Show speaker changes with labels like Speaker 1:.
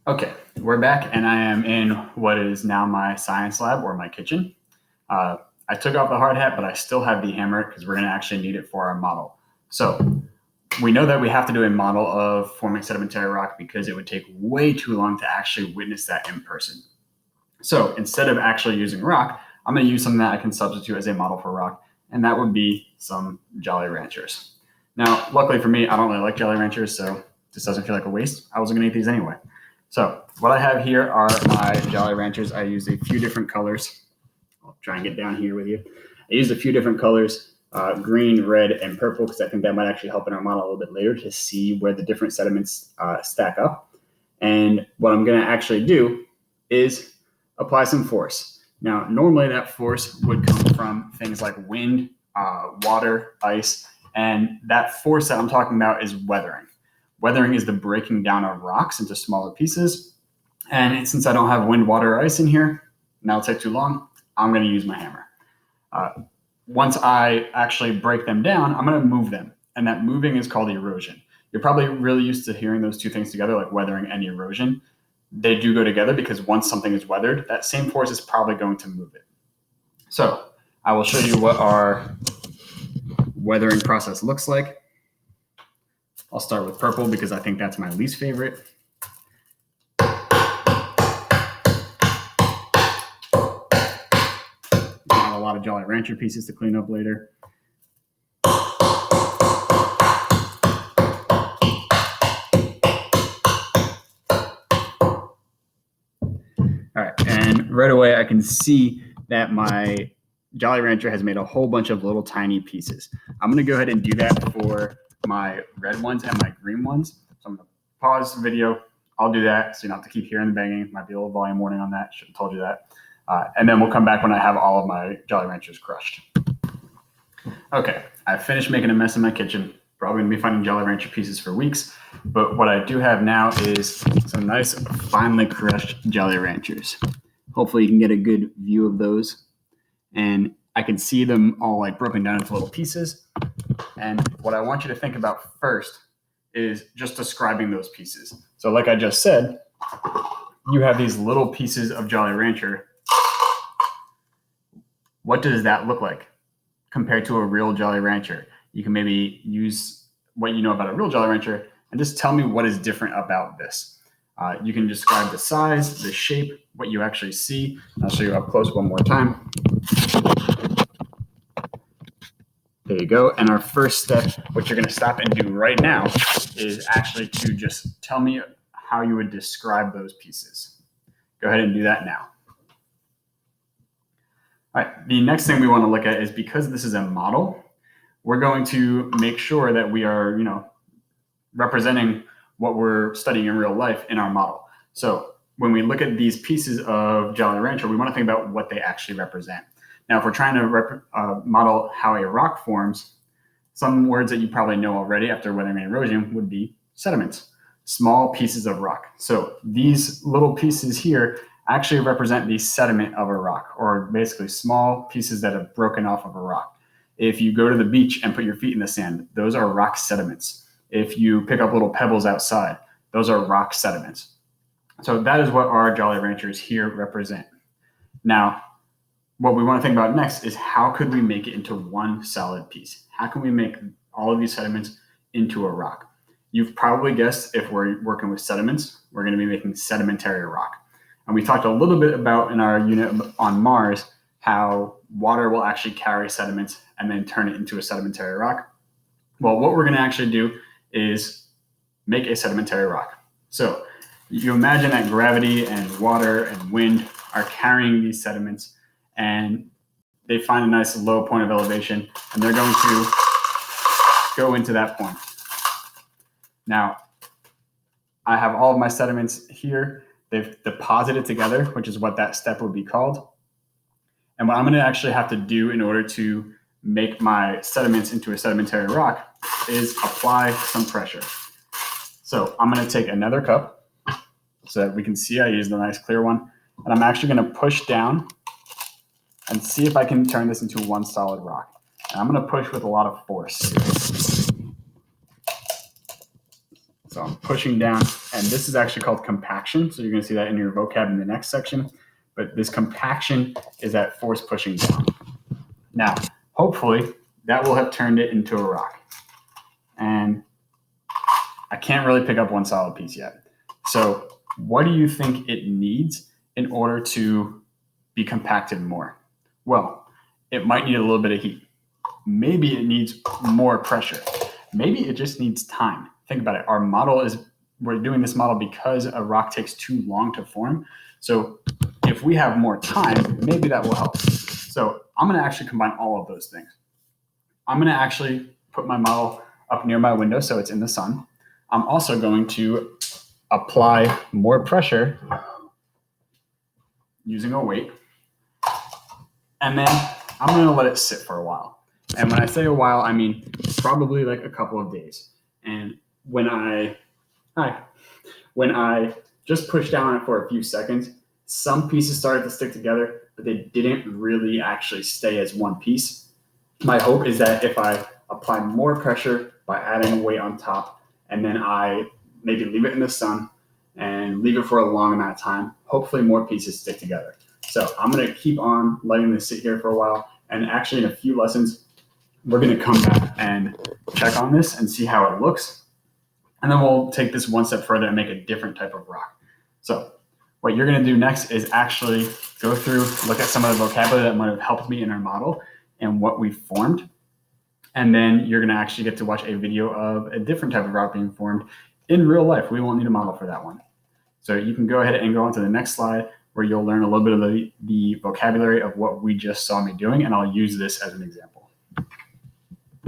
Speaker 1: Okay, we're back, and I am in what is now my science lab or my kitchen. I took off the hard hat, but I still have the hammer because we're going to actually need it for our model. So we know that we have to do a model of forming sedimentary rock because it would take way too long to actually witness that in person. So instead of actually using rock, I'm going to use something that I can substitute as a model for rock, and that would be some Jolly Ranchers. Now, luckily for me, I don't really like Jolly Ranchers, so this doesn't feel like a waste. I wasn't going to eat these anyway. So what I have here are my Jolly Ranchers. I used a few different colors. I'll try and get down here with you. I used a few different colors, green, red, and purple, because I think that might actually help in our model a little bit later to see where the different sediments stack up. And what I'm going to actually do is apply some force. Now, normally that force would come from things like wind, water, ice, and that force that I'm talking about is weathering. Weathering is the breaking down of rocks into smaller pieces. And since I don't have wind, water, or ice in here, and that'll take too long, I'm going to use my hammer. Once I actually break them down, I'm going to move them. And that moving is called erosion. You're probably really used to hearing those two things together, like weathering and erosion. They do go together because once something is weathered, that same force is probably going to move it. So I will show you what our weathering process looks like. I'll start with purple because I think that's my least favorite. Got a lot of Jolly Rancher pieces to clean up later. All right, and right away I can see that my Jolly Rancher has made a whole bunch of little tiny pieces. I'm going to go ahead and do that for my red ones and my green ones. So I'm going to pause the video. I'll do that so you don't have to keep hearing the banging. Might be a little volume warning on that. Should have told you that. And then we'll come back when I have all of my Jolly Ranchers crushed. Okay, I've finished making a mess in my kitchen. Probably going to be finding Jolly Rancher pieces for weeks. But what I do have now is some nice finely crushed Jolly Ranchers. Hopefully you can get a good view of those. And I can see them all like broken down into little pieces. And what I want you to think about first is just describing those pieces. So like I just said, you have these little pieces of Jolly Rancher. What does that look like compared to a real Jolly Rancher? You can maybe use what you know about a real Jolly Rancher and just tell me what is different about this. You can describe the size, the shape, what you actually see. I'll show you up close one more time. There you go. And our first step, what you're going to stop and do right now, is actually to just tell me how you would describe those pieces. Go ahead and do that now. All right. The next thing we want to look at is, because this is a model, we're going to make sure that we are, representing what we're studying in real life in our model. So when we look at these pieces of Jolly Rancher, we want to think about what they actually represent. Now, if we're trying to model how a rock forms, some words that you probably know already after weathering and erosion would be sediments, small pieces of rock. So these little pieces here actually represent the sediment of a rock, or basically small pieces that have broken off of a rock. If you go to the beach and put your feet in the sand, those are rock sediments. If you pick up little pebbles outside, those are rock sediments. So that is what our Jolly Ranchers here represent. Now, what we want to think about next is, how could we make it into one solid piece? How can we make all of these sediments into a rock? You've probably guessed, if we're working with sediments, we're going to be making sedimentary rock. And we talked a little bit about in our unit on Mars how water will actually carry sediments and then turn it into a sedimentary rock. Well, what we're going to actually do is make a sedimentary rock. So you imagine that gravity and water and wind are carrying these sediments, and they find a nice low point of elevation, and they're going to go into that point. Now, I have all of my sediments here. They've deposited together, which is what that step would be called. And what I'm going to actually have to do in order to make my sediments into a sedimentary rock is apply some pressure. So I'm going to take another cup so that we can see I used a nice clear one. And I'm actually going to push down and see if I can turn this into one solid rock. And I'm going to push with a lot of force. So I'm pushing down, and this is actually called compaction. So you're going to see that in your vocab in the next section. But this compaction is that force pushing down. Now, hopefully, that will have turned it into a rock. And I can't really pick up one solid piece yet. So what do you think it needs in order to be compacted more? Well, it might need a little bit of heat. Maybe it needs more pressure. Maybe it just needs time. Think about it. We're doing this model because a rock takes too long to form. So if we have more time, maybe that will help. So I'm going to actually combine all of those things. I'm going to actually put my model up near my window so it's in the sun. I'm also going to apply more pressure using a weight. And then I'm going to let it sit for a while. And when I say a while, I mean probably like a couple of days. And when I just pushed down on it for a few seconds, some pieces started to stick together, but they didn't really actually stay as one piece. My hope is that if I apply more pressure by adding weight on top, and then I maybe leave it in the sun and leave it for a long amount of time, hopefully more pieces stick together. So I'm going to keep on letting this sit here for a while. And actually in a few lessons, we're going to come back and check on this and see how it looks. And then we'll take this one step further and make a different type of rock. So what you're going to do next is actually go through, look at some of the vocabulary that might have helped me in our model and what we formed. And then you're going to actually get to watch a video of a different type of rock being formed in real life. We won't need a model for that one. So you can go ahead and go on to the next slide where you'll learn a little bit of the vocabulary of what we just saw me doing, and I'll use this as an example.